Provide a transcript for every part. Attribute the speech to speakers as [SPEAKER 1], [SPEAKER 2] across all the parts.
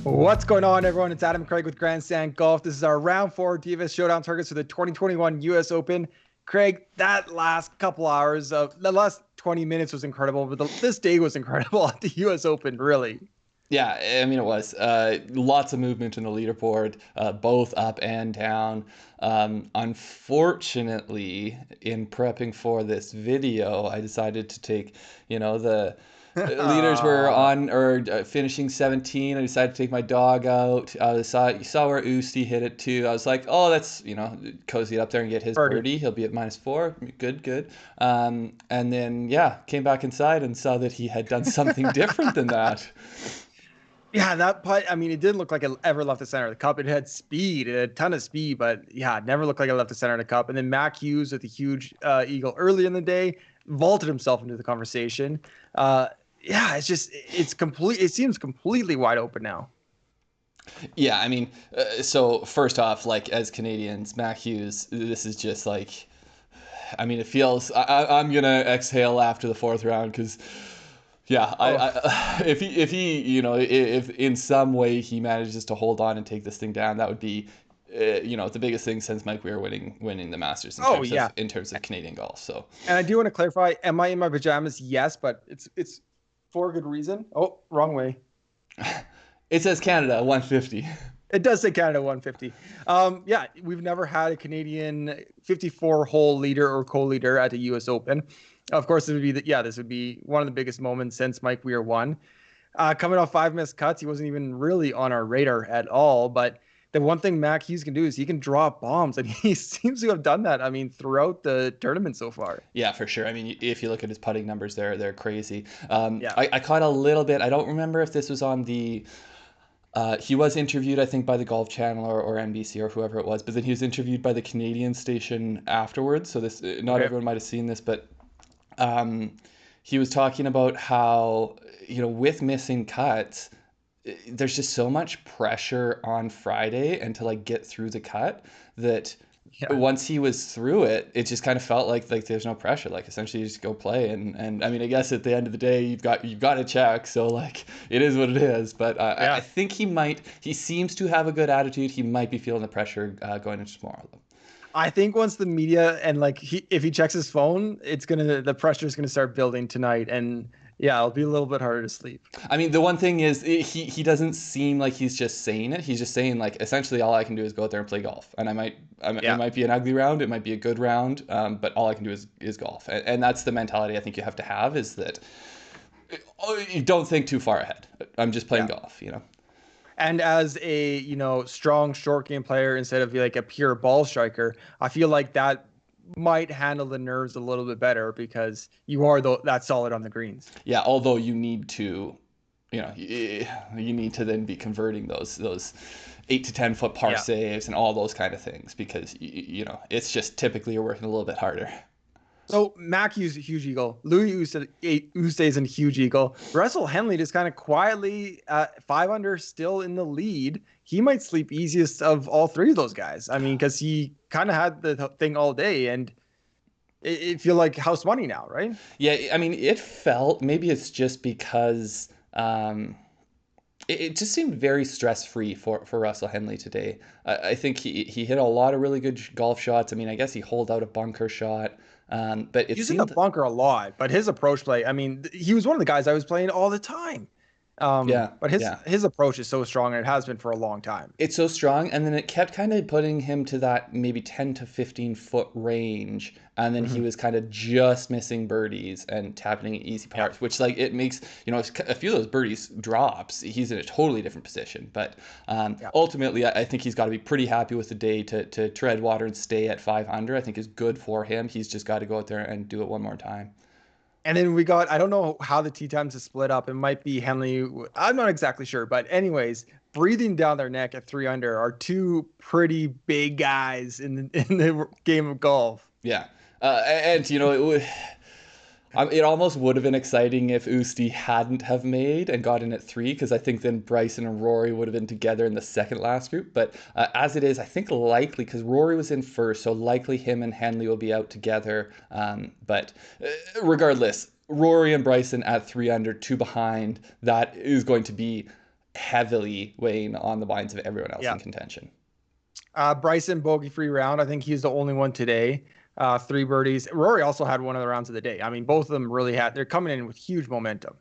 [SPEAKER 1] What's going on, everyone? It's Adam Craig with Grandstand Golf. This is our round 4 DFS Showdown targets for the 2021 US Open. Craig, that last couple hours of the last 20 minutes was incredible, but this day was incredible at the US Open, really.
[SPEAKER 2] Yeah, I mean, it was lots of movement in the leaderboard, both up and down. Unfortunately, in prepping for this video, I decided to take, the leaders were on or finishing 17. I decided to take my dog out. You saw where Usti hit it too. I was like, oh, that's, cozy up there and get his birdie. He'll be at -4. Good. And then, came back inside and saw that he had done something different than that.
[SPEAKER 1] Yeah, that putt, I mean, it didn't look like it ever left the center of the cup. It had speed, it had a ton of speed, but yeah, it never looked like it left the center of the cup. And then Mac Hughes with a huge eagle early in the day vaulted himself into the conversation. It seems completely wide open now.
[SPEAKER 2] Yeah, I mean, so first off, like as Canadians, Mac Hughes, this is just like, I mean, it feels, I'm going to exhale after the fourth round because... Yeah, if in some way he manages to hold on and take this thing down, that would be, the biggest thing since Mike Weir winning the Masters in terms of Canadian golf. So,
[SPEAKER 1] and I do want to clarify: am I in my pajamas? Yes, but it's for a good reason. Oh, wrong way.
[SPEAKER 2] It says Canada 150.
[SPEAKER 1] It does say Canada 150. We've never had a Canadian 54-hole leader or co-leader at the U.S. Open. Of course, this would be one of the biggest moments since Mike Weir won. Coming off 5 missed cuts, he wasn't even really on our radar at all. But the one thing Mac Hughes can do is he can drop bombs, and he seems to have done that. I mean, throughout the tournament so far.
[SPEAKER 2] Yeah, for sure. I mean, if you look at his putting numbers, they're crazy. I caught a little bit. I don't remember if this was on the. He was interviewed, I think, by the Golf Channel or NBC or whoever it was, but then he was interviewed by the Canadian station afterwards. So not everyone might have seen this, but he was talking about how, with missing cuts, there's just so much pressure on Friday and to like get through the cut that once he was through it, it just kind of felt like there's no pressure. Like essentially you just go play. And I mean, I guess at the end of the day, you've got to check. So like it is what it is. But I think he seems to have a good attitude. He might be feeling the pressure going into tomorrow though.
[SPEAKER 1] I think once the media and if he checks his phone, the pressure is gonna start building tonight, and it'll be a little bit harder to sleep.
[SPEAKER 2] I mean, the one thing is he doesn't seem like he's just saying it. He's just saying like essentially all I can do is go out there and play golf, and it might be an ugly round, it might be a good round, but all I can do is golf, and that's the mentality I think you have to have is that you don't think too far ahead. I'm just playing golf,
[SPEAKER 1] And as a, strong short game player instead of like a pure ball striker, I feel like that might handle the nerves a little bit better because you are that solid on the greens.
[SPEAKER 2] Yeah, although you need to, you need to then be converting those 8 to 10 foot par saves and all those kind of things because, it's just typically you're working a little bit harder.
[SPEAKER 1] So Mac Hughes, a huge eagle. Louis Oosthuizen's a huge eagle. Russell Henley just kind of quietly at 5 under, still in the lead. He might sleep easiest of all three of those guys. I mean, because he kind of had the thing all day, and it feel like house money now, right?
[SPEAKER 2] Yeah, I mean, it felt maybe it's just because it just seemed very stress free for Russell Henley today. I think he hit a lot of really good golf shots. I mean, I guess he holed out a bunker shot. But
[SPEAKER 1] he's in the bunker a lot, but his approach play, I mean, he was one of the guys I was playing all the time. But his approach is so strong, and it has been for a long time.
[SPEAKER 2] It's so strong, and then it kept kind of putting him to that maybe 10 to 15 foot range, and then he was kind of just missing birdies and tapping easy pars, which like it makes a few of those birdies drops. He's in a totally different position, but ultimately, I think he's got to be pretty happy with the day to tread water and stay at 5 under. I think is good for him. He's just got to go out there and do it one more time.
[SPEAKER 1] And then we got, I don't know how the tee times is split up. It might be Henley. I'm not exactly sure. But anyways, breathing down their neck at 3 under are two pretty big guys in the game of golf.
[SPEAKER 2] Yeah. It almost would have been exciting if Usti hadn't have made and got in at 3, because I think then Bryson and Rory would have been together in the second last group. But as it is, I think likely, because Rory was in first, so likely him and Henley will be out together. But regardless, Rory and Bryson at 3 under, 2 behind, that is going to be heavily weighing on the minds of everyone else
[SPEAKER 1] Yeah.
[SPEAKER 2] in contention.
[SPEAKER 1] Bryson, bogey-free round. I think he's the only one today. 3 birdies. Rory also had one of the rounds of the day. I mean, both of them really they're coming in with huge momentum.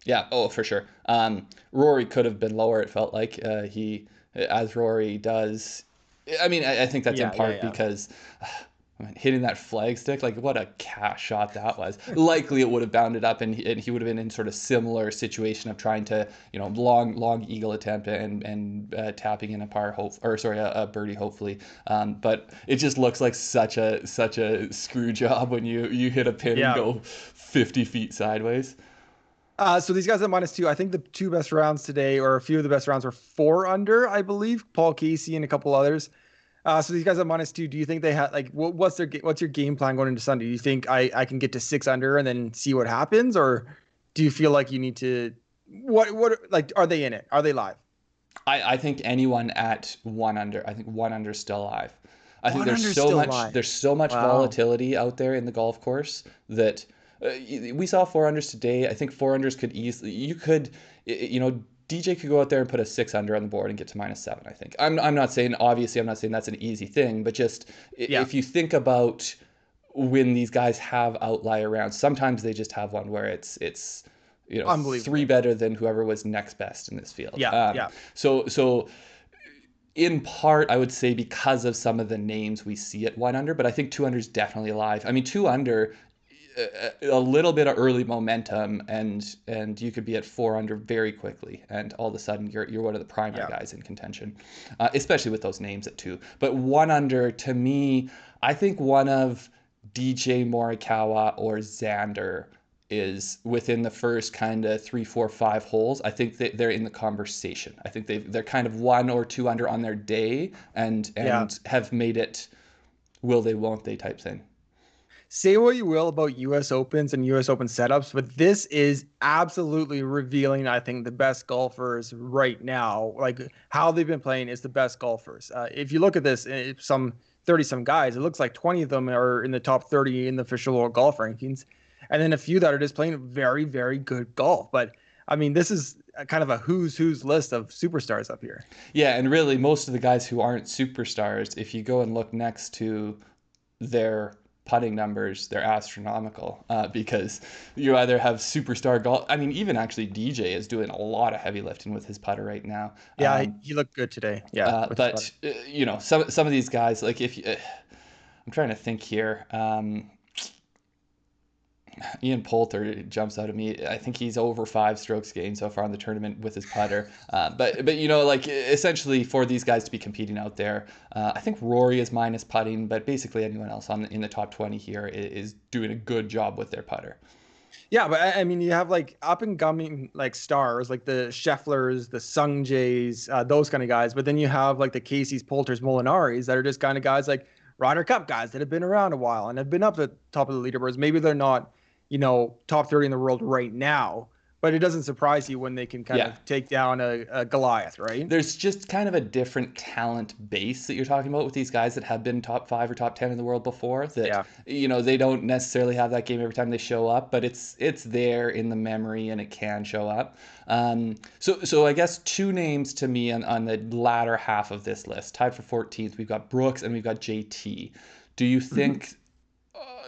[SPEAKER 2] Yeah, oh, for sure. Rory could have been lower, it felt like. As Rory does, I mean, I think that's in part because hitting that flag stick, like what a cash shot that was. Likely it would have bounded up and he would have been in sort of similar situation of trying to, long eagle attempt and tapping in a birdie hopefully. But it just looks like such a screw job when you hit a pin and go 50 feet sideways.
[SPEAKER 1] So these guys at -2, I think the 2 best rounds today, or a few of the best rounds, were 4 under, I believe. Paul Casey and a couple others. So these guys at -2, do you think they had what's your game plan going into Sunday? Do you think I can get to 6 under and then see what happens, or do you feel like you need to what are they in it? Are they live?
[SPEAKER 2] I think anyone at 1 under. I think 1 under is still alive. I think there's so much volatility out there in the golf course that we saw 4 unders today. I think 4 unders could easily DJ could go out there and put a 6 under on the board and get to -7, I think. I'm not saying that's an easy thing, but just if you think about when these guys have outlier rounds, sometimes they just have one where it's 3 better than whoever was next best in this field. So in part, I would say because of some of the names we see at 1 under, but I think 2 under is definitely alive. I mean, 2 under, a little bit of early momentum and you could be at 4 under very quickly, and all of a sudden you're one of the primary guys in contention, especially with those names at 2. But 1 under, to me, I think one of DJ Morikawa or Xander is within the first kind of 3, 4, 5 holes. I think that they're in the conversation. I think they're kind of 1 or 2 under on their day and have made it will they won't they type thing.
[SPEAKER 1] Say what you will about U.S. Opens and U.S. Open setups, but this is absolutely revealing, I think, the best golfers right now. Like, how they've been playing is the best golfers. If you look at this, some 30-some guys, it looks like 20 of them are in the top 30 in the official world golf rankings, and then a few that are just playing very, very good golf. But, I mean, this is kind of a who's list of superstars up here.
[SPEAKER 2] Yeah, and really, most of the guys who aren't superstars, if you go and look next to their putting numbers, they're astronomical, because you either have superstar golf. I mean, even actually DJ is doing a lot of heavy lifting with his putter right now.
[SPEAKER 1] Yeah, he looked good today. Yeah,
[SPEAKER 2] but some of these guys, like I'm trying to think here. Ian Poulter jumps out at me. I think he's over 5 strokes gained so far in the tournament with his putter. But essentially for these guys to be competing out there, I think Rory is minus putting, but basically anyone else in the top 20 here is doing a good job with their putter.
[SPEAKER 1] Yeah, but I mean, you have like up and coming like stars, like the Schefflers, the Sung Jays, those kind of guys. But then you have like the Caseys, Poulters, Molinaris that are just kind of guys like Ryder Cup guys that have been around a while and have been up at the top of the leaderboards. Maybe they're not, top 30 in the world right now, but it doesn't surprise you when they can kind of take down a Goliath, right?
[SPEAKER 2] There's just kind of a different talent base that you're talking about with these guys that have been top 5 or top 10 in the world before that, they don't necessarily have that game every time they show up, but it's there in the memory and it can show up. So I guess 2 names to me on the latter half of this list, tied for 14th, we've got Brooks and we've got JT. Do you think...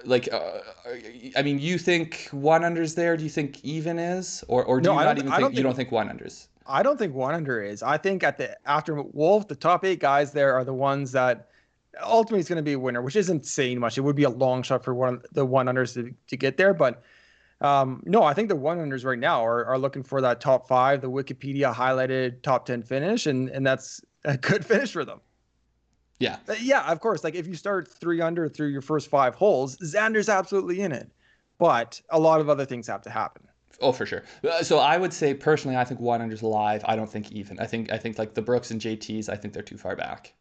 [SPEAKER 2] you think 1 under's there? Do you think even is, or do you not even think you don't think 1 under's?
[SPEAKER 1] I don't think 1 under is. I think after Wolf, the top 8 guys there are the ones that ultimately is going to be a winner, which isn't saying much. It would be a long shot for the 1 unders to get there, but no, I think the 1 unders right now are looking for that top 5, the Wikipedia highlighted top 10 finish, and that's a good finish for them.
[SPEAKER 2] Yeah.
[SPEAKER 1] Yeah, of course. Like if you start 3 under through your first 5 holes, Xander's absolutely in it. But a lot of other things have to happen.
[SPEAKER 2] Oh, for sure. So I would say personally, I think 1 under's live. I don't think even. I think like the Brooks and JTs, I think they're too far back.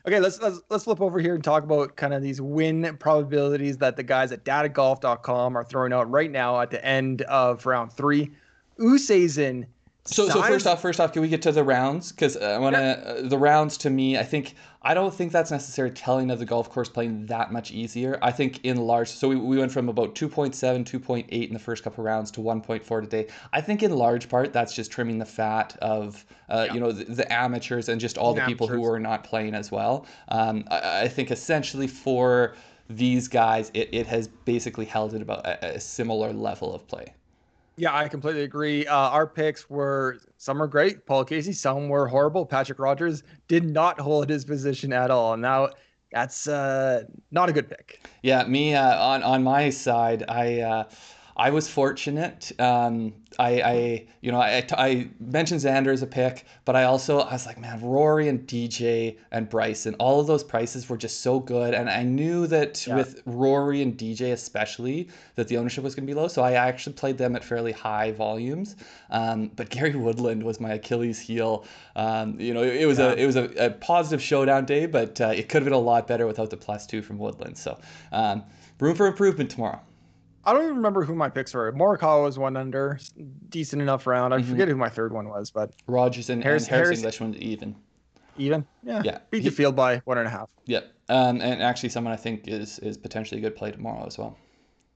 [SPEAKER 1] Okay, let's flip over here and talk about kind of these win probabilities that the guys at datagolf.com are throwing out right now at the end of round 3. Oosthuizen
[SPEAKER 2] So first off, can we get to the rounds? Because the rounds, to me, I don't think that's necessarily telling of the golf course playing that much easier. I think in large, so we went from about 2.7, 2.8 in the first couple of rounds to 1.4 today. I think in large part that's just trimming the fat of the amateurs and just all the people who are not playing as well. I think essentially for these guys, it has basically held at about a similar level of play.
[SPEAKER 1] Yeah, I completely agree. Our picks were, some were great, Paul Casey, some were horrible. Patrick Rogers did not hold his position at all. Now, that's not a good pick.
[SPEAKER 2] Yeah, me on my side, I was fortunate. I mentioned Xander as a pick, but I was like, man, Rory and DJ and Bryson, all of those prices were just so good, and I knew that with Rory and DJ especially, that the ownership was going to be low, so I actually played them at fairly high volumes. But Gary Woodland was my Achilles heel. It was a positive showdown day, but it could have been a lot better without the +2 from Woodland. So room for improvement tomorrow.
[SPEAKER 1] I don't even remember who my picks were. Morikawa was 1 under, decent enough round. I forget who my third one was, but
[SPEAKER 2] Rogers and Harris English went even.
[SPEAKER 1] Even? Yeah. Beat the field by 1.5.
[SPEAKER 2] Yep. And actually someone I think is potentially a good play tomorrow as well.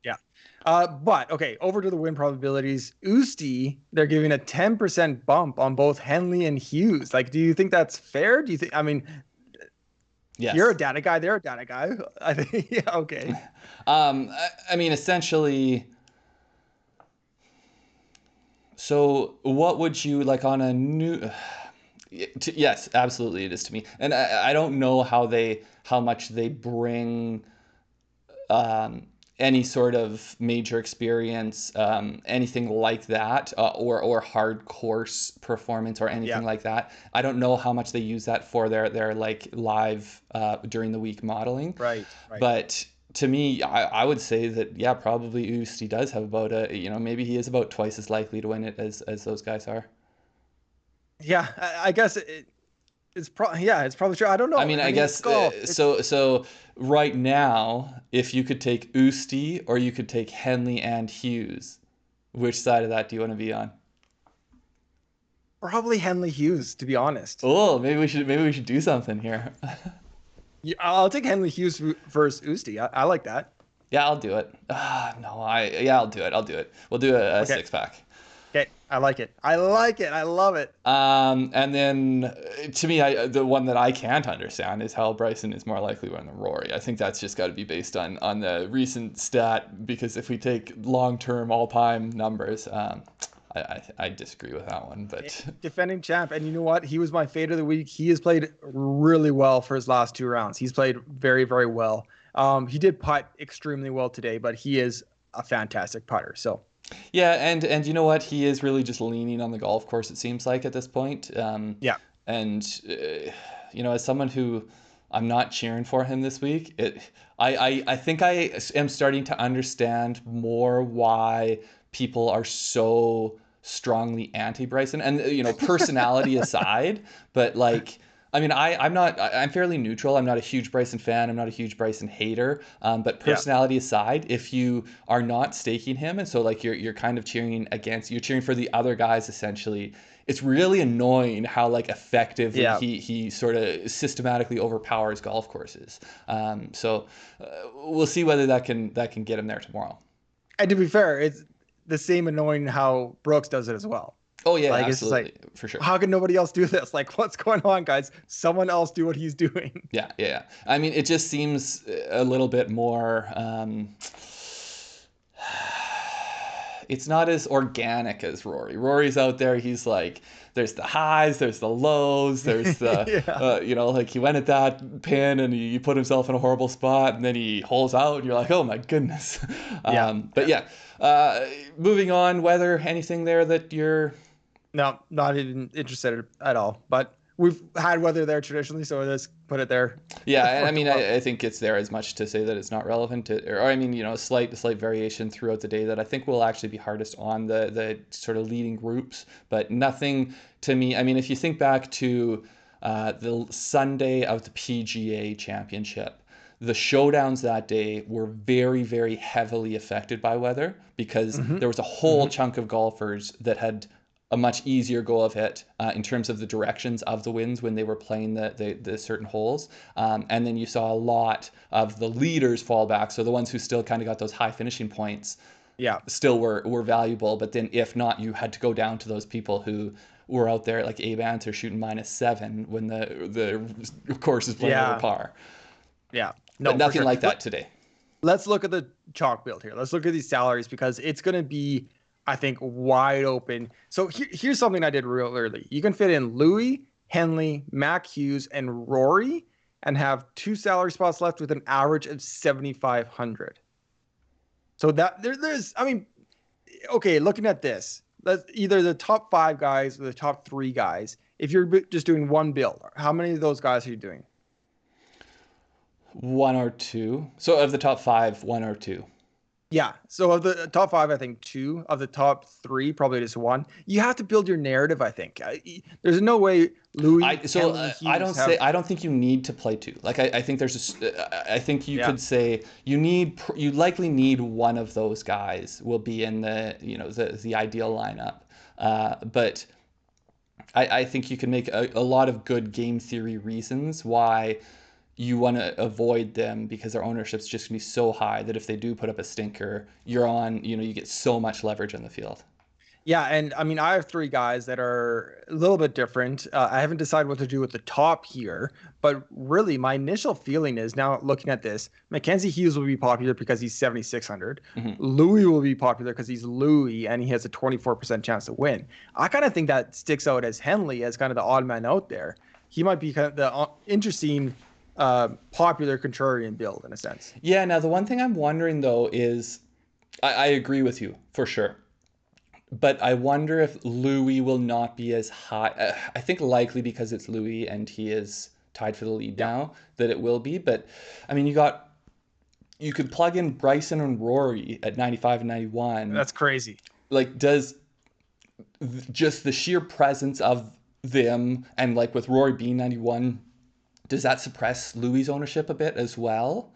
[SPEAKER 1] Yeah. But okay, over to the win probabilities. Usti, they're giving a 10% bump on both Henley and Hughes. Like, do you think that's fair? Do you think, yes. You're a data guy. They're a data guy. I think. Yeah. Okay.
[SPEAKER 2] Essentially. So, what would you like on a new? Yes, absolutely, it is to me. And I don't know how much they bring any sort of major experience, anything like that, or hard course performance or anything like that. I don't know how much they use that for their like live during the week modeling.
[SPEAKER 1] Right.
[SPEAKER 2] But to me, I would say that probably Usti does have about maybe he is about twice as likely to win it as those guys are.
[SPEAKER 1] Yeah, I guess it's probably true. I don't know.
[SPEAKER 2] I guess so right now, if you could take Usti or you could take Henley and Hughes, which side of that do you want to be on?
[SPEAKER 1] Probably Henley Hughes, to be honest.
[SPEAKER 2] Oh, maybe we should do something here.
[SPEAKER 1] Yeah, I'll take Henley Hughes versus Usti. I like that.
[SPEAKER 2] Yeah, I'll do it. I'll do it. We'll do a 6-pack.
[SPEAKER 1] Okay, I like it. I love it.
[SPEAKER 2] And then to me, the one that I can't understand is how Bryson is more likely to win than Rory. I think that's just got to be based on the recent stat, because if we take long-term all-time numbers, I disagree with that one. But
[SPEAKER 1] defending champ, and you know what? He was my fade of the week. He has played really well for his last 2 rounds. He's played very, very well. He did putt extremely well today, but he is a fantastic putter. So.
[SPEAKER 2] Yeah, and you know what? He is really just leaning on the golf course, it seems like, at this point. And, as someone who I'm not cheering for him this week, I think I am starting to understand more why people are so strongly anti-Bryson. And, personality aside, but like... I'm fairly neutral. I'm not a huge Bryson fan. I'm not a huge Bryson hater. But personality aside, if you are not staking him, and so like you're kind of cheering for the other guys essentially, it's really annoying how like effectively he sort of systematically overpowers golf courses. So we'll see whether that can get him there tomorrow.
[SPEAKER 1] And to be fair, it's the same annoying how Brooks does it as well.
[SPEAKER 2] Oh yeah, like, absolutely, it's like, for sure.
[SPEAKER 1] How can nobody else do this? Like, what's going on, guys? Someone else do what he's doing.
[SPEAKER 2] Yeah. It just seems a little bit more. It's not as organic as Rory. Rory's out there. He's like, there's the highs, there's the lows, there's the, like he went at that pin and he put himself in a horrible spot and then he holes out and you're like, oh my goodness. Moving on, weather, anything there that you're...
[SPEAKER 1] No, not even interested at all. But we've had weather there traditionally, so let's put it there.
[SPEAKER 2] Yeah, and I think it's there as much to say that it's not relevant, a slight variation throughout the day that I think will actually be hardest on the sort of leading groups, but nothing to me. If you think back to the Sunday of the PGA Championship, the showdowns that day were very, very heavily affected by weather because there was a whole chunk of golfers that had a much easier go of it in terms of the directions of the winds when they were playing the certain holes. And then you saw a lot of the leaders fall back. So the ones who still kind of got those high finishing points still were valuable. But then if not, you had to go down to those people who were out there like Abe Ancer shooting -7 when the course is playing over par.
[SPEAKER 1] Yeah. No,
[SPEAKER 2] but nothing like that today.
[SPEAKER 1] Let's look at the chalk build here. Let's look at these salaries because it's going to be, I think, wide open. So here's something I did real early. You can fit in Louis, Henley, Mac Hughes, and Rory and have 2 salary spots left with an average of 7,500. So that there's, I mean, okay, looking at this, that's either the top 5 guys or the top 3 guys. If you're just doing one build, how many of those guys are you doing?
[SPEAKER 2] 1 or 2. So of the top 5, 1 or 2.
[SPEAKER 1] Yeah. So of the top 5, I think 2. Of the top 3, probably just 1. You have to build your narrative, I think. There's no way Louis. I
[SPEAKER 2] don't think you need to play 2. Like I think I think you could say you likely need one of those guys will be in the ideal lineup. But I think you can make a lot of good game theory reasons why you want to avoid them, because their ownership's just going to be so high that if they do put up a stinker, you get so much leverage on the field.
[SPEAKER 1] Yeah, and I mean, I have 3 guys that are a little bit different. I haven't decided what to do with the top here, but really my initial feeling is, now looking at this, Mackenzie Hughes will be popular because he's 7,600. Mm-hmm. Louis will be popular because he's Louis and he has a 24% chance to win. I kind of think that sticks out as Henley as kind of the odd man out there. He might be kind of the interesting popular contrarian build in a sense.
[SPEAKER 2] Yeah. Now the one thing I'm wondering though is, I agree with you for sure, but I wonder if Louis will not be as high. I think likely because it's Louis and he is tied for the lead now that it will be. But I mean, you could plug in Bryson and Rory at 95 and 91.
[SPEAKER 1] That's crazy.
[SPEAKER 2] Like, does just the sheer presence of them, and like with Rory being 91, does that suppress Louis' ownership a bit as well?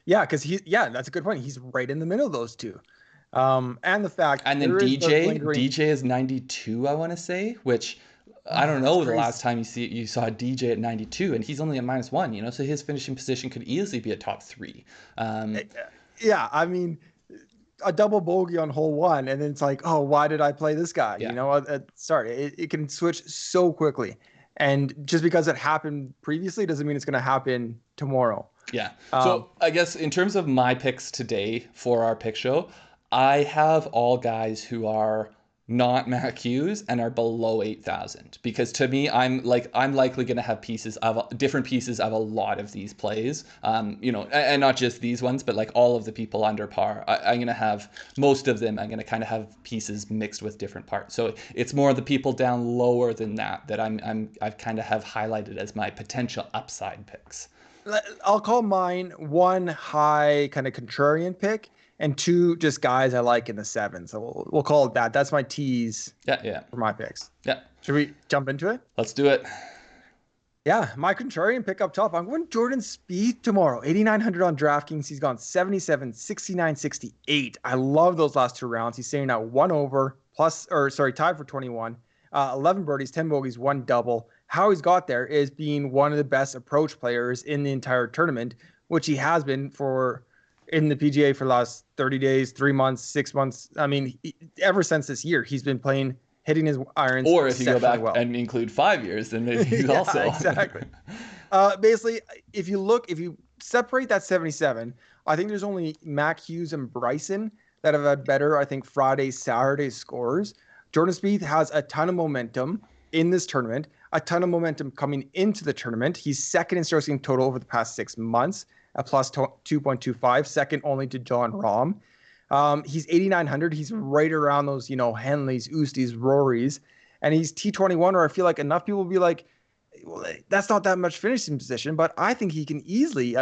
[SPEAKER 1] Yeah, because that's a good point. He's right in the middle of those two. And the fact,
[SPEAKER 2] and then DJ is 92, I want to say, which I don't know the last time you saw DJ at 92, and he's only at -1, so his finishing position could easily be a top 3.
[SPEAKER 1] Yeah, I mean, a double bogey on hole 1, and then it's like, oh, why did I play this guy? Yeah. It can switch so quickly. And just because it happened previously doesn't mean it's going to happen tomorrow.
[SPEAKER 2] Yeah. So I guess in terms of my picks today for our pick show, I have all guys who are not Mac Hughes and are below 8,000, because to me, I'm likely going to have different pieces of a lot of these plays, and not just these ones, but like all of the people under par. I'm going to have most of them. I'm going to kind of have pieces mixed with different parts. So it's more the people down lower than that I've kind of have highlighted as my potential upside picks.
[SPEAKER 1] I'll call mine 1 high kind of contrarian pick, and 2 just guys I like in the 7. So we'll call it that. That's my tease.
[SPEAKER 2] Yeah.
[SPEAKER 1] For my picks.
[SPEAKER 2] Yeah.
[SPEAKER 1] Should we jump into it?
[SPEAKER 2] Let's do it.
[SPEAKER 1] Yeah, my contrarian pick up top. I'm going Jordan Spieth tomorrow. 8,900 on DraftKings. He's gone 77, 69, 68. I love those last 2 rounds. He's sitting at 1 over tied for 21. 11 birdies, 10 bogeys, 1 double. How he's got there is being one of the best approach players in the entire tournament, which he has been in the PGA for the last 30 days, 3 months, 6 months. I mean, ever since this year, he's been hitting his irons.
[SPEAKER 2] Or if you go back and include 5 years, then maybe he's also.
[SPEAKER 1] Exactly. Basically, if you separate that 77, I think there's only Mac Hughes and Bryson that have had better, I think, Friday, Saturday scores. Jordan Spieth has a ton of momentum in this tournament, a ton of momentum coming into the tournament. He's second in strokes gained total over the past 6 months, a plus 2.25, second only to Jon Rahm. He's 8,900. He's right around those, Henleys, Oosties, Rorys. And he's T21, where I feel like enough people will be like, well, that's not that much finishing position, but I think he can easily,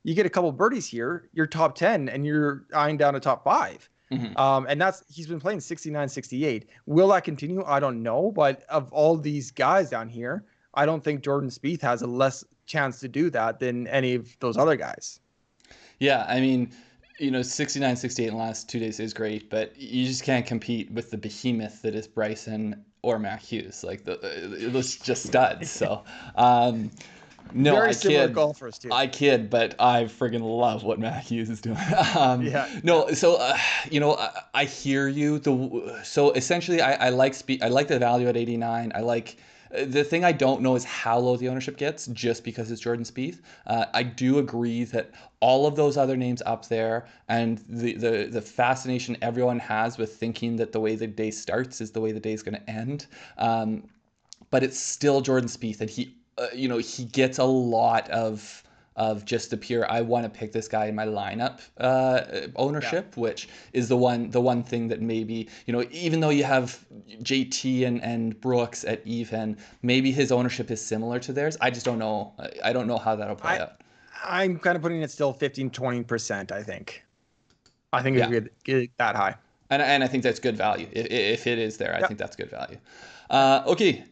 [SPEAKER 1] you get a couple birdies here, you're top 10, and you're eyeing down a top 5. Mm-hmm. And he's been playing 69, 68. Will that continue? I don't know. But of all these guys down here, I don't think Jordan Spieth has a less chance to do that than any of those other guys.
[SPEAKER 2] Yeah, 69, 68 in the last 2 days is great, but you just can't compete with the behemoth that is Bryson or Matt Hughes. Like those just studs. So, no,
[SPEAKER 1] very similar golfers too.
[SPEAKER 2] I kid, but I friggin' love what Matt Hughes is doing. No, so I hear you. So essentially, I like Spieth. I like the value at 89. I like. The thing I don't know is how low the ownership gets just because it's Jordan Spieth. I do agree that all of those other names up there and the fascination everyone has with thinking that the way the day starts is the way the day is going to end. But it's still Jordan Spieth, and he gets a lot of just the pure I want to pick this guy in my lineup ownership, which is the one thing that maybe, even though you have JT and Brooks at even, maybe his ownership is similar to theirs. I just don't know. I don't know how that'll play out.
[SPEAKER 1] I'm kind of putting it still 15-20%, I think. I think it would get that high.
[SPEAKER 2] And I think that's good value. If it is there, I think that's good value. Okay.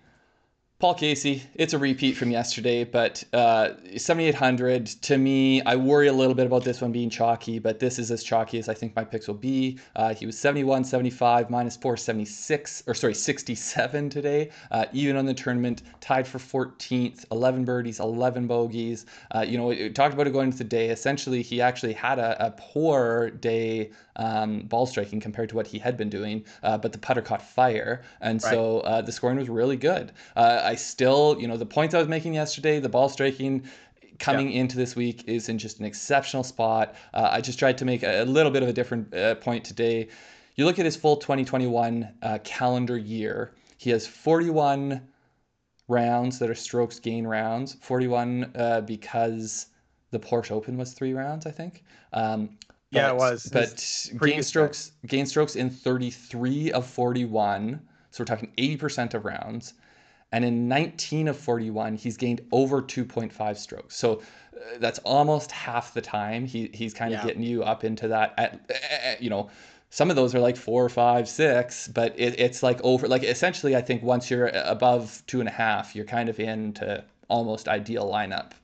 [SPEAKER 2] Paul Casey, it's a repeat from yesterday, but 7,800, to me, I worry a little bit about this one being chalky, but this is as chalky as I think my picks will be. He was 71, 75, minus 67 today, even on the tournament, tied for 14th, 11 birdies, 11 bogeys. We talked about it going into the day. Essentially, he actually had a poor day ball striking compared to what he had been doing, but the putter caught fire, and so the scoring was really good. I still, the points I was making yesterday, the ball striking coming into this week is in just an exceptional spot. I just tried to make a little bit of a different point today. You look at his full 2021 calendar year, he has 41 rounds that are strokes gain rounds, 41 because the Porsche Open was 3 rounds, I think.
[SPEAKER 1] It was.
[SPEAKER 2] But gain strokes in 33 of 41. So we're talking 80% of rounds. And in 19 of 41, he's gained over 2.5 strokes. So that's almost half the time he's kind of getting you up into that. Some of those are like 4, 5, 6, but it's like over. Like essentially, I think once you're above 2.5, you're kind of into almost ideal lineup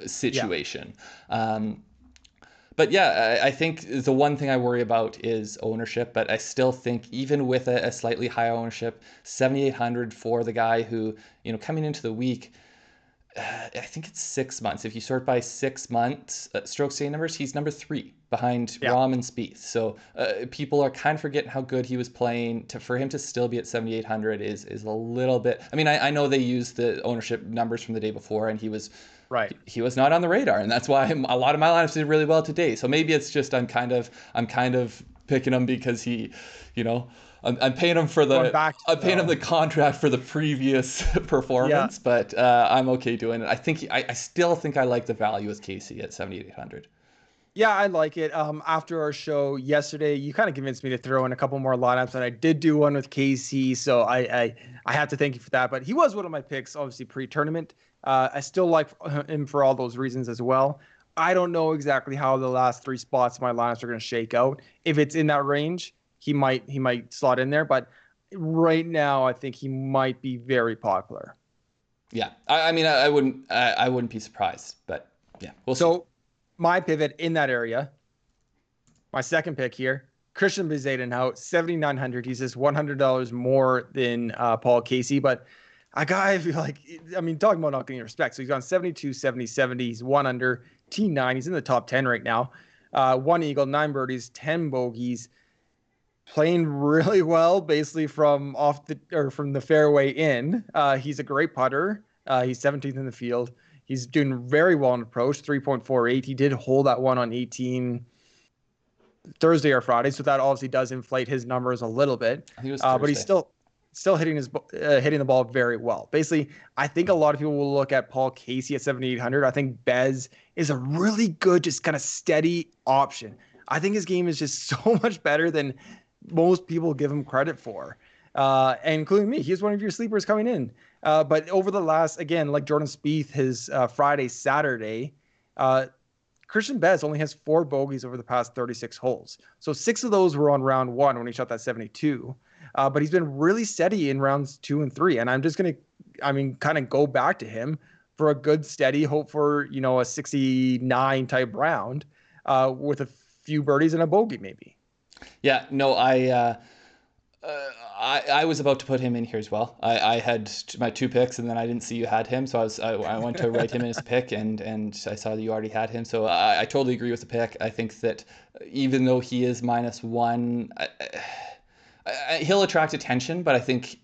[SPEAKER 2] situation. But I think the one thing I worry about is ownership, but I still think even with a slightly higher ownership, 7,800 for the guy who, coming into the week, I think it's 6 months. If you sort by 6 months strokes gain numbers, he's number 3 behind Rahm and Spieth. So people are kind of forgetting how good he was playing. For him to still be at 7,800 is a little bit. I mean, I know they used the ownership numbers from the day before, and he was not on the radar, and that's why a lot of my lineups did really well today. So maybe it's just I'm kind of picking him because he, I'm paying him for paying him the contract for the previous performance, but I'm okay doing it. I still think I like the value with Casey at 7,800.
[SPEAKER 1] Yeah, I like it. After our show yesterday, you kind of convinced me to throw in a couple more lineups, and I did do one with Casey, so I have to thank you for that. But he was one of my picks, obviously pre-tournament. I still like him for all those reasons as well. I don't know exactly how the last 3 spots of my lineups are going to shake out. If it's in that range, he might slot in there. But right now, I think he might be very popular.
[SPEAKER 2] Yeah, I mean, I wouldn't be surprised. But yeah, we'll see.
[SPEAKER 1] So my pivot in that area, my second pick here, Christiaan Bezuidenhout, 7,900. He's just $100 more than Paul Casey, but a guy, I feel like, talking about not getting respect. So he's gone 72, 70, 70. He's 1 under, T9. He's in the top 10 right now. 1 eagle, 9 birdies, 10 bogeys. Playing really well, basically from the fairway in. He's a great putter. He's 17th in the field. He's doing very well in approach, 3.48. He did hold that one on 18 Thursday or Friday, so that obviously does inflate his numbers a little bit.
[SPEAKER 2] I think it was
[SPEAKER 1] but he's still hitting the ball very well. Basically, I think a lot of people will look at Paul Casey at 7,800. I think Bez is a really good, just kind of steady option. I think his game is just so much better than most people give him credit for, including me. He's one of your sleepers coming in. But over the last, again, like Jordan Spieth, his Friday, Saturday, Christiaan Bez only has 4 bogeys over the past 36 holes. So 6 of those were on round 1 when he shot that 72. But he's been really steady in rounds 2 and 3. And I'm just going to, kind of go back to him for a good, steady hope for, a 69 type round with a few birdies and a bogey maybe.
[SPEAKER 2] Yeah, no, I was about to put him in here as well. I had my 2 picks, and then I didn't see you had him, so I went to write him in as a pick, and I saw that you already had him. So I totally agree with the pick. I think that even though he is -1, he'll attract attention, but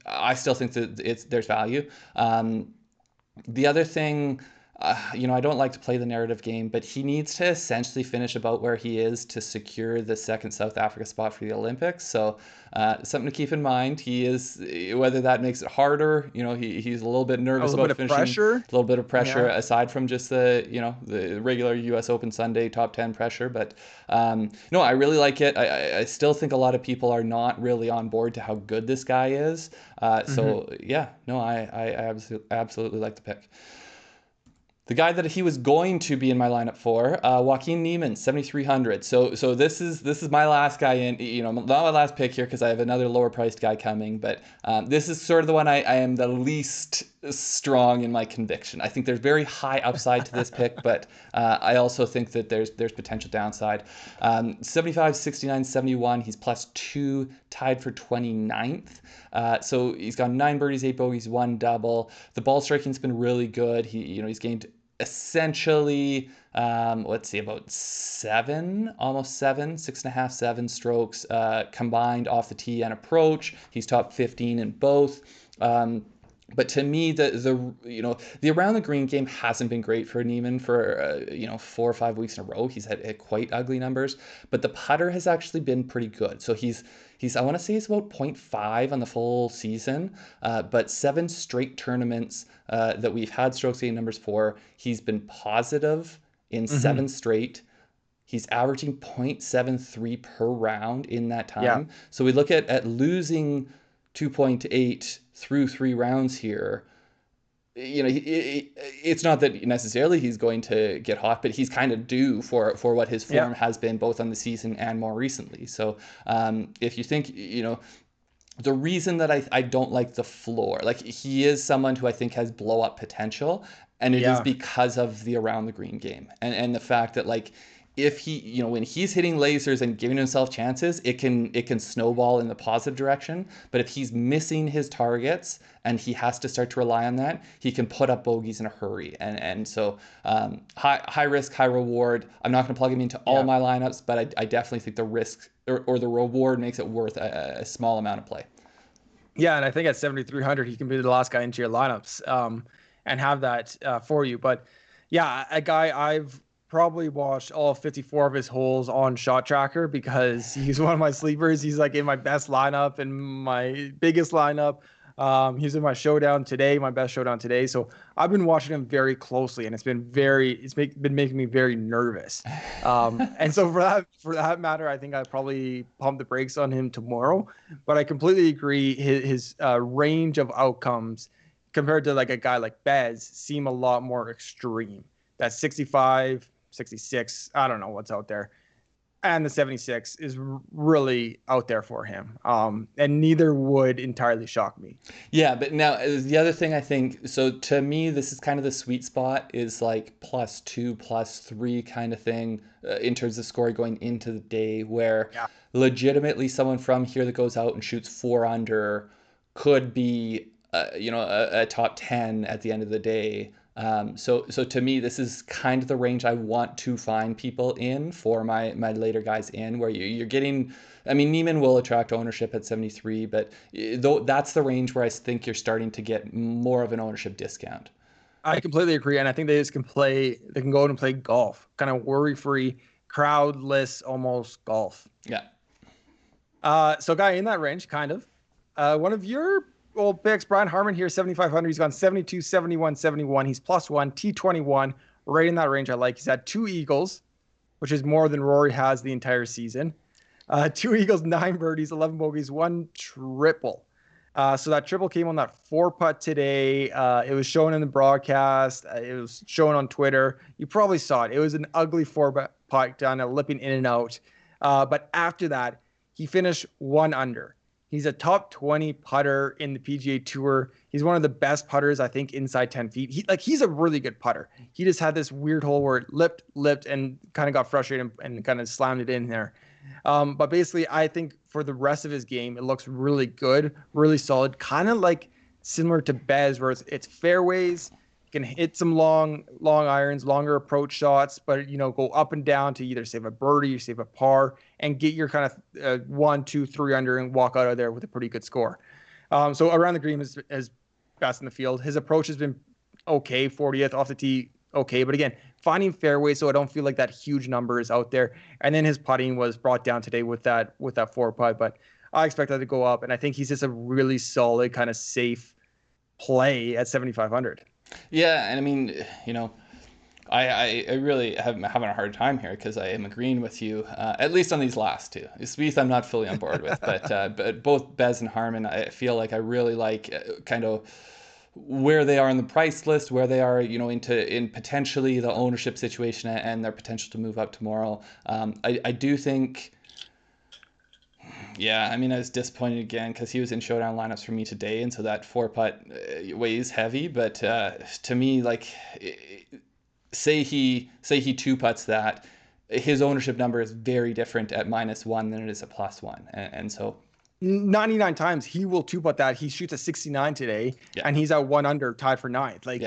[SPEAKER 2] I still think that there's value. The other thing, I don't like to play the narrative game, but he needs to essentially finish about where he is to secure the second South Africa spot for the Olympics. So something to keep in mind. He is, whether that makes it harder, he's a little bit nervous about finishing.
[SPEAKER 1] Pressure.
[SPEAKER 2] A little bit of pressure aside from just the regular U.S. Open Sunday top 10 pressure. But no, I really like it. I still think a lot of people are not really on board to how good this guy is. So yeah, no, I absolutely like the pick. The guy that he was going to be in my lineup for, Joaquin Niemann, 7,300. So this is my last guy in, not my last pick here because I have another lower priced guy coming, but this is sort of the one I am the least strong in my conviction. I think there's very high upside to this pick, but I also think that there's potential downside. 75, 69, 71. He's +2, tied for 29th. So he's got 9 birdies, 8 bogeys, 1 double. The ball striking's been really good. He's gained essentially about 7, almost 7, 6.5, 7 strokes combined off the tee and approach. He's top 15 in both. But to me, the around the green game hasn't been great for Niemann for 4 or 5 weeks in a row. He's had quite ugly numbers, but the putter has actually been pretty good. So he's I want to say it's about 0.5 on the full season, but 7 straight tournaments that we've had strokes gain numbers for, he's been positive in 7 straight. He's averaging 0.73 per round in that time. Yeah. So we look at losing 2.8 through 3 rounds here. It's not that necessarily he's going to get hot, but he's kind of due for what his form has been both on the season and more recently. So if you think, the reason that I don't like the floor, like he is someone who I think has blow up potential, and it is because of the around the green game and the fact that like, if he, when he's hitting lasers and giving himself chances, it can snowball in the positive direction. But if he's missing his targets and he has to start to rely on that, he can put up bogeys in a hurry. And so high risk, high reward. I'm not going to plug him into all my lineups, but I definitely think the risk or the reward makes it worth a small amount of play.
[SPEAKER 1] Yeah, and I think at 7,300, he can be the last guy into your lineups and have that for you. But yeah, a guy I've probably watched all 54 of his holes on Shot Tracker because he's one of my sleepers. He's like in my best lineup and my biggest lineup. He's in my showdown today, my best showdown today. So I've been watching him very closely, and it's been making me very nervous. And so for that matter, I think I probably pump the brakes on him tomorrow. But I completely agree. His range of outcomes compared to like a guy like Bez seem a lot more extreme. That 65, 66, I don't know what's out there. And the 76 is really out there for him. And neither would entirely shock me.
[SPEAKER 2] Yeah, but now the other thing I think, so to me, this is kind of the sweet spot is like +2, +3 kind of thing in terms of score going into the day where legitimately someone from here that goes out and shoots 4 under could be, a top 10 at the end of the day. So to me, this is kind of the range I want to find people in for my later guys in, where you're getting, I mean, Niemann will attract ownership at 73, but that's the range where I think you're starting to get more of an ownership discount.
[SPEAKER 1] I completely agree. And I think they can go out and play golf, kind of worry-free, crowdless, almost golf.
[SPEAKER 2] Yeah.
[SPEAKER 1] So guy in that range, kind of, one of your old picks, Brian Harman here, 7,500. He's gone 72, 71, 71. He's +1, T21, right in that range I like. He's had 2 eagles, which is more than Rory has the entire season. 2 eagles, 9 birdies, 11 bogeys, 1 triple. So that triple came on that 4-putt today. It was shown in the broadcast. It was shown on Twitter. You probably saw it. It was an ugly 4-putt down, lipping in and out. But after that, he finished 1 under. He's a top 20 putter in the PGA Tour. He's one of the best putters, I think, inside 10 feet. He's a really good putter. He just had this weird hole where it lipped, and kind of got frustrated and kind of slammed it in there. But basically, I think for the rest of his game, it looks really good, really solid, kind of like similar to Bez, where it's fairways. Can hit some long irons, longer approach shots, but go up and down to either save a birdie or save a par and get your kind of 1, 2, 3 under and walk out of there with a pretty good score. So around the green is best in the field. His approach has been okay, 40th off the tee, okay, but again, finding fairways so I don't feel like that huge number is out there. And then his putting was brought down today with that 4-putt, but I expect that to go up, and I think he's just a really solid kind of safe play at 7,500.
[SPEAKER 2] Yeah, and I mean, I really having a hard time here because I am agreeing with you, at least on these last two. Spieth, I'm not fully on board with, but both Bez and Harman, I feel like I really like kind of where they are in the price list, where they are, in potentially the ownership situation and their potential to move up tomorrow. I do think. Yeah, I mean, I was disappointed again because he was in showdown lineups for me today, and so that 4-putt weighs heavy. But to me, like, say he 2-putts that, his ownership number is very different at -1 than it is at +1, and so
[SPEAKER 1] 99 times he will 2-putt that. He shoots a 69 today, and he's at 1 under, tied for 9th. Like,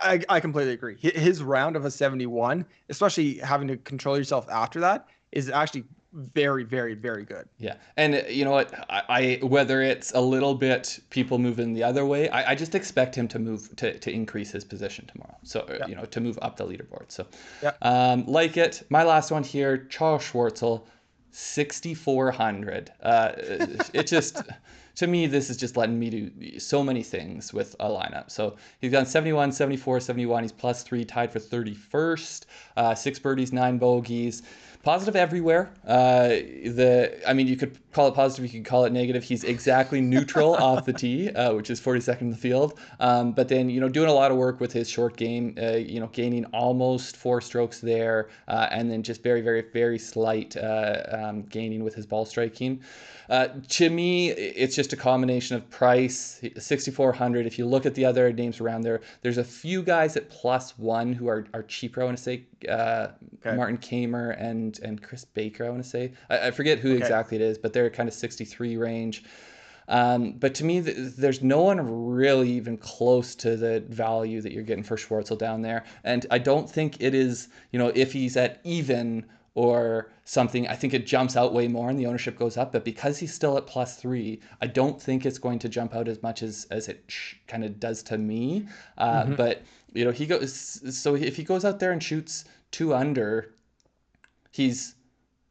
[SPEAKER 1] I completely agree. His round of a 71, especially having to control yourself after that, is actually very, very, very good. Yeah.
[SPEAKER 2] And you know what, I whether it's a little bit people moving the other way, I just expect him to move to increase his position tomorrow. So to move up the leaderboard. So like it. My last one here, Charl Schwartzel, 6,400. It just, to me, this is just letting me do so many things with a lineup. So he's gone 71, 74, 71. He's +3, tied for 31st. 6 birdies, 9 bogeys. Positive everywhere. You could call it positive, you could call it negative. He's exactly neutral off the tee, which is 42nd in the field. But then, doing a lot of work with his short game, gaining almost 4 strokes there, and then just very, very, very slight gaining with his ball striking. To me, it's just a combination of price, 6,400. If you look at the other names around there, there's a few guys at +1 who are cheaper, I want to say. Martin Kamer and Chris Baker, I want to say. I forget who exactly it is, but they're kind of 63 range. But to me, there's no one really even close to the value that you're getting for Schwartzel down there. And I don't think it is, if he's at even or something, I think it jumps out way more and the ownership goes up. But because he's still at +3, I don't think it's going to jump out as much as it kind of does to me. But he goes. So if he goes out there and shoots 2 under, he's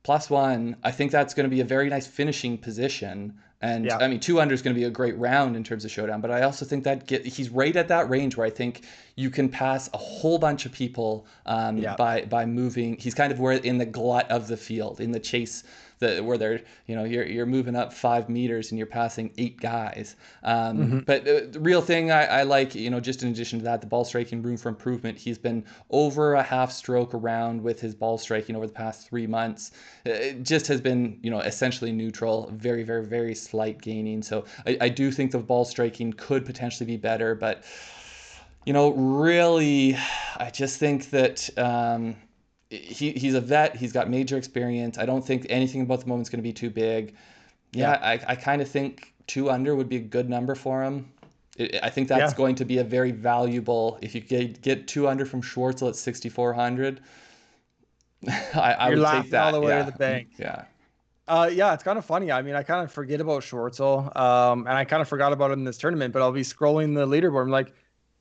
[SPEAKER 2] +1. I think that's going to be a very nice finishing position. And I mean, 2 under is going to be a great round in terms of showdown, but I also think that he's right at that range where I think you can pass a whole bunch of people by moving. He's kind of where in the glut of the field, in the chase, where they're you're moving up 5 meters and you're passing 8 guys. But the real thing I like, just in addition to that, the ball striking, room for improvement. He's been over a half stroke around with his ball striking over the past 3 months. It just has been essentially neutral, very, very, very slight gaining. So I do think the ball striking could potentially be better, but really, I just think that he's a vet. He's got major experience. I don't think anything about the moment's going to be too big. I kind of think 2 under would be a good number for him. I think that's going to be a very valuable, if you get 2 under from Schwartzel at 6,400, I would take that.
[SPEAKER 1] All the way to the bank. It's kind of funny. I mean, I kind of forget about Schwartzel, and I kind of forgot about him in this tournament, but I'll be scrolling the leaderboard. I'm like,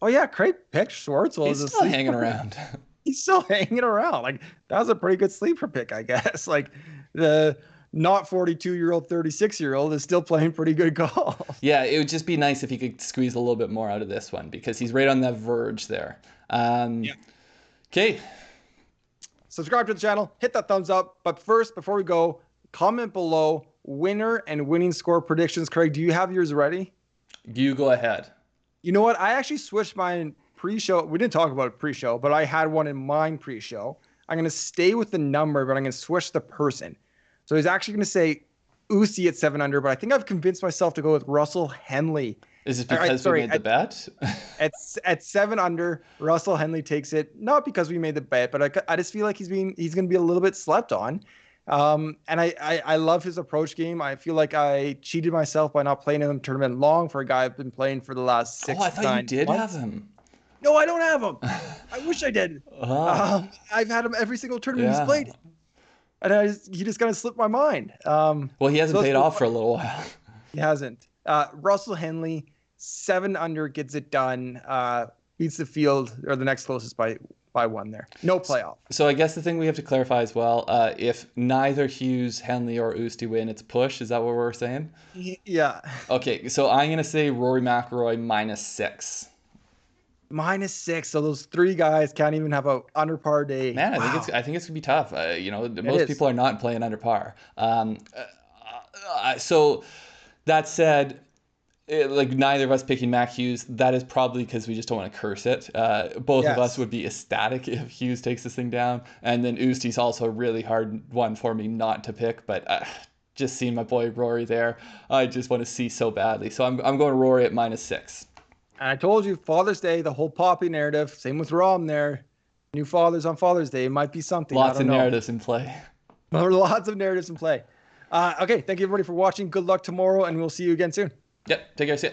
[SPEAKER 1] oh yeah, Craig picked Schwartzel.
[SPEAKER 2] He's still hanging around.
[SPEAKER 1] He's still hanging around. Like, that was a pretty good sleeper pick, I guess. Like, the not 42-year-old, 36-year-old is still playing pretty good golf.
[SPEAKER 2] Yeah, it would just be nice if he could squeeze a little bit more out of this one because he's right on the verge there. Okay.
[SPEAKER 1] Subscribe to the channel, hit that thumbs up. But first, before we go, comment below winner and winning score predictions. Craig, do you have yours ready?
[SPEAKER 2] You go ahead.
[SPEAKER 1] You know what? I actually switched mine pre-show. We didn't talk about it pre-show, but I had one in mind pre-show. I'm going to stay with the number, but I'm going to switch the person. So he's actually going to say Uzi at 7 under, but I think I've convinced myself to go with Russell Henley.
[SPEAKER 2] Is it because we made the bet?
[SPEAKER 1] At 7 under, Russell Henley takes it, not because we made the bet, but I just feel like he's going to be a little bit slept on. And I love his approach game. I feel like I cheated myself by not playing him in the tournament long for a guy I've been playing for the last 6
[SPEAKER 2] I thought you did
[SPEAKER 1] months.
[SPEAKER 2] have him.
[SPEAKER 1] No, I don't have him. I wish I did. I've had him every single tournament he's played. And he just kind of slipped my mind.
[SPEAKER 2] Well, he hasn't paid off for a little while.
[SPEAKER 1] He hasn't. Russell Henley, 7 under, gets it done. Beats the field or the next closest by 1 there. No playoff.
[SPEAKER 2] So I guess the thing we have to clarify as well, if neither Hughes, Henley, or Usti win, it's push. Is that what we're saying?
[SPEAKER 1] Yeah.
[SPEAKER 2] Okay, so I'm going to say Rory McIlroy -6.
[SPEAKER 1] -6. So those 3 guys can't even have a under par day.
[SPEAKER 2] Man, I think it's gonna be tough. Most people are not playing under par. So that said, neither of us picking Mac Hughes, that is probably because we just don't want to curse it. Both of us would be ecstatic if Hughes takes this thing down, and then Usti's also a really hard one for me not to pick, but just seeing my boy Rory there, I just want to see so badly. So I'm going Rory at -6.
[SPEAKER 1] And I told you, Father's Day, the whole Poppy narrative, same with Rom there. New fathers on Father's Day. It might be something.
[SPEAKER 2] Lots of narratives in play.
[SPEAKER 1] Lots of narratives in play. Okay, thank you everybody for watching. Good luck tomorrow, and we'll see you again soon.
[SPEAKER 2] Yep, take care, see ya.